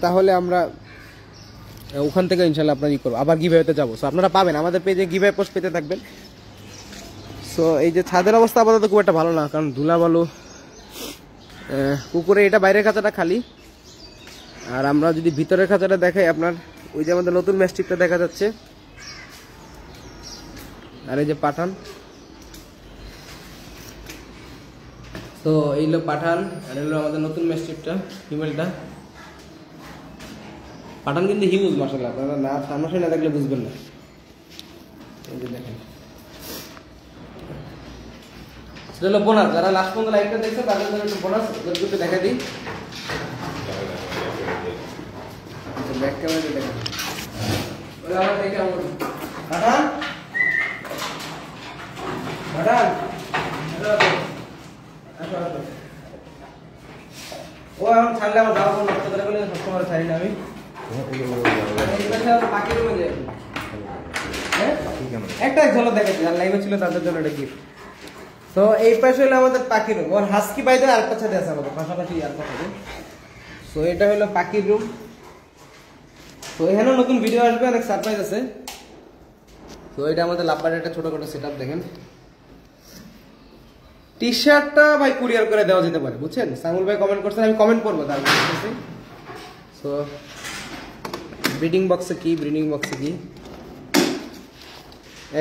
তাহলে আমরা ওখান থেকে ইনশাল্লাহ আপনার ই করবো, আবার গিভঅ্যাওয়েতে যাবো। সো আপনারা পাবেন, আমাদের পেজে গিভঅ্যাওয়ে পোস্ট পেতে থাকবেন। সো এই যে ছাদের অবস্থা আপাতত খুব একটা ভালো না, কারণ ধুলা বালু পুকুরে, এটা বাইরের খাঁচাটা খালি। আর আমরা যদি ভিতরের খাঁচাটা দেখাই, আপনার ওই যে আমাদের নতুন ম্যাস্টিকটা দেখা যাচ্ছে, আর এই যে পাঠান। তো এই হলো পাঠান, আর হলো আমাদের নতুন ম্যাস্টিকটা, ফিমেলটা। পাঠান কিন্তু হিউজ মাশাআল্লাহ, আপনারা না সামনাসামনি না দেখলে বুঝবেন না। এই যে দেখেন, সেটা হলো বোনাস। যারা লাস্ট পর্যন্ত লাইভটা দেখছে তাদের জন্য একটু বোনাস একটু দেখা দিই। ব্যাক ক্যামেরাতে দেখেন, ওরা আমরা দেখে আমার পাঠান পাঠান ও এখন ছাড়লে আমার যাওয়া কোনো নষ্ট করে বলে সবসময় ছাড়ি না আমি। একটা ঝলক দেখাচ্ছি, আর লাইভে ছিল তাদের জন্য একটা গিফট। তো এই পাশে হলো আমাদের পাখির রুম, ওর হাস্কি বাইরে আরেকটা ছাদে আছে আমাদের পাশাপাশি আরেকটা ছাদে। তো এটা হলো পাখির রুম। তো এখানেও নতুন ভিডিও আসবে, অনেক সারপ্রাইজ আছে। তো এটা আমাদের লাভবারের একটা ছোটখাটো সেট আপ দেখেন। টি শার্টটা ভাই কুরিয়ার করে দেওয়া যেতে পারে, বুঝছেন। সামুল ভাই কমেন্ট করছেন, আমি কমেন্ট করবো তার কাছে। সো ব্রিডিং বক্সে কি,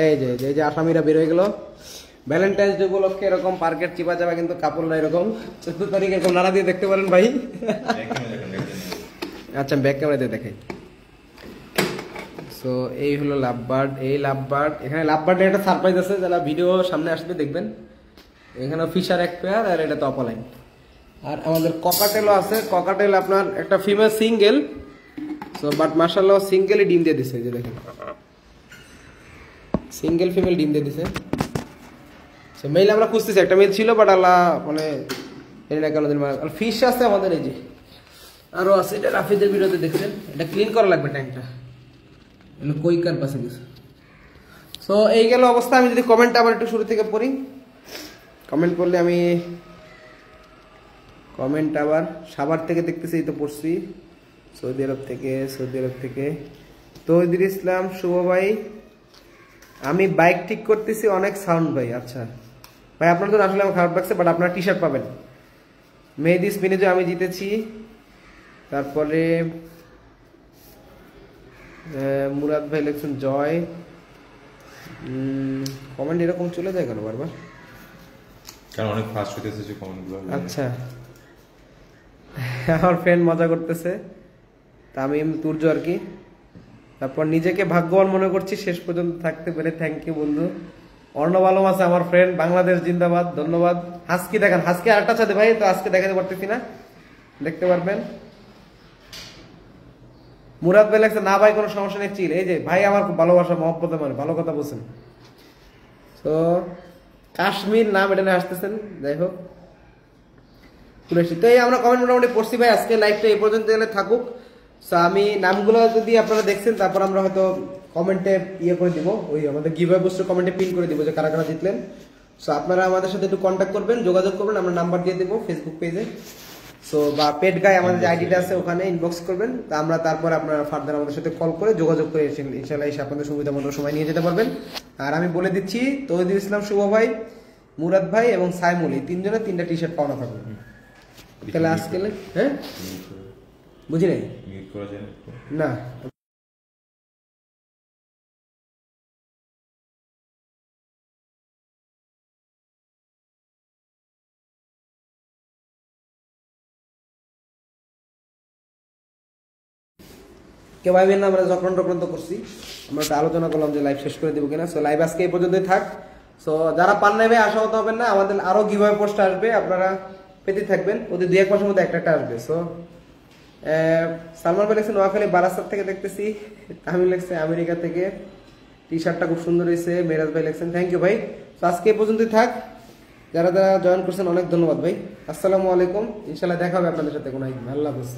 এই যে আসামিরা বের হয়ে গেল। ভ্যালেন্টাইন্স ডে উপলক্ষে এরকম পার্কের চিপা চাপা, কিন্তু কাপড়রা এরকম 14 তারিখ এরকম নাড়া দিয়ে দেখতে পারেন ভাই। আচ্ছা ব্যাক ক্যামেরাতে দেখাই। সো এই হলো লাভবার্ড, এই লাভবার্ড। এখানে লাভবার্ডের একটা সারপ্রাইজ আছে, যারা ভিডিও সামনে আসবে দেখবেন। এখানে ফিশার এক পেয়ার, আর এটা তো অপলাইন। আর আমাদের ককাটেলও আছে। ককাটেল আপনার একটা ফিমেল সিঙ্গেল। সো বাট মাশাআল্লাহ সিঙ্গেলই ডিম দিয়ে দিছে, যে দেখেন সিঙ্গেল ফিমেল ডিম দিয়ে দিছে। সো মেল আমরা খুঁজতেছি, একটা মেল ছিল বাট আল্লাহ মানে এর না কেন দিন। আর ফিশ আছে আমাদের, এই যে আরো আছে, এটা রাফিদের ভিডিওতে দেখছেন। এটা ক্লিন করা লাগবে ট্যাঙ্কটা, এগুলো কইকার পাশে গেছে। সো এই গেল অবস্থা। আমি যদি কমেন্ট আবার একটু শুরু থেকে পড়ি, কমেন্ট করলে আমি কমেন্ট আবার সাভার থেকে দেখতেছি, এই তো পড়ছি সৌদি আরব থেকে। তৌহিদুল ইসলাম শুভ ভাই, আমি বাইক ঠিক করতেছি, অনেক সাউন্ড ভাই। আচ্ছা ভাই আপনার তো আসলে আমার খারাপ লাগছে, বাট আপনার টি শার্ট পাবেন। মেহেদি স্পিনেজে আমি জিতেছি। তারপরে মুরাদ ভাই লিখছেন জয়। কমেন্ট এরকম চলে যায় কেন বারবার? কারণ অনেক ফাস্ট হইতেছে যে কমেন্টগুলো। আচ্ছা, আমার ফ্রেন্ড মজা করতেছে, তামিম তুর্য আর কি। তারপর নিজেকে ভাগ্যবান মনে করছি শেষ পর্যন্ত থাকতে পেরে, থ্যাংক ইউ বন্ধু। অর্ণব আলম আছে আমার ফ্রেন্ড, বাংলাদেশ জিন্দাবাদ, ধন্যবাদ। হাসকি দেখান, হাসকি আরেকটা সাথে ভাই, তো আজকে দেখাতে পারতেছি না, দেখতে পারবেন। মুরাদ ভাই লাগছে, না ভাই কোনো সমস্যা নেই, চিল। এই যে ভাই আমার খুব ভালোবাসা মহব্বতে, মানে ভালো কথা বলছেন। তো কাশ্মীর নাম এটা নিয়ে আসতেছেন, যাই হোক। তো এই আমরা কমেন্ট মোটামুটি পড়ছি ভাই, আজকে লাইভটা এই পর্যন্ত এলে থাকুক। সো আমি নামগুলো যদি আপনারা দেখছেন, তারপর আমরা হয়তো কমেন্টে ইয়ে করে দিব, ওই আমাদের গিভঅ্যাওয়ে পোস্টের কমেন্টে পিন করে দিব যে কারা কারা জিতলেন। সো আপনারা আমাদের সাথে একটু কন্ট্যাক্ট করবেন, যোগাযোগ করবেন, আমরা নাম্বার দিয়ে দেবো ফেসবুক পেজে। সো বা পেড গায়ে আমাদের যে আইডিটা আছে ওখানে ইনবক্স করবেন, তা আমরা তারপর আপনারা ফার্দার আমাদের সাথে কল করে যোগাযোগ করে ইনশাআল্লাহ এসে আপনাদের সুবিধা মতো সময় নিয়ে যেতে পারবেন। আর আমি বলে দিচ্ছি, তৌহিদুল ইসলাম শুভ ভাই, মুরাদ ভাই এবং সাইমুল, এই তিনজনের 3টা টি শার্ট পাওনা থাকবে। তাহলে আজকে হ্যাঁ বুঝি নাই মিউট করা যায় না। কেউ ভাইবেন না আমরা চক্রান্ত করছি, আমরা একটা আলোচনা করলাম যে লাইভ শেষ করে দেবো কিনা। সো লাইভ আজকে এই পর্যন্তই থাক। সো যারা পান নেবে আশাহত হবেন না, আমাদের আরো গিভঅ্যাওয়ে পোস্ট আসবে, আপনারা পেতে থাকবেন, ওদের 2-1 মাসের মধ্যে একটা আসবে। সো সালমান ভাই লেখছে নোয়াখালী বারাসাত থেকে দেখতেছি, তামিল লেখছে আমেরিকা থেকে, টি শার্টটা খুব সুন্দর হয়েছে, মেরাজ ভাই লেখছেন, থ্যাংক ইউ ভাই। তো আজকে এই পর্যন্তই থাক, যারা যারা জয়েন করছেন অনেক ধন্যবাদ ভাই। আসসালামু আলাইকুম, ইনশাল্লাহ দেখা হবে আপনাদের সাথে কোনো একদিন। আল্লাহ হাফেজ।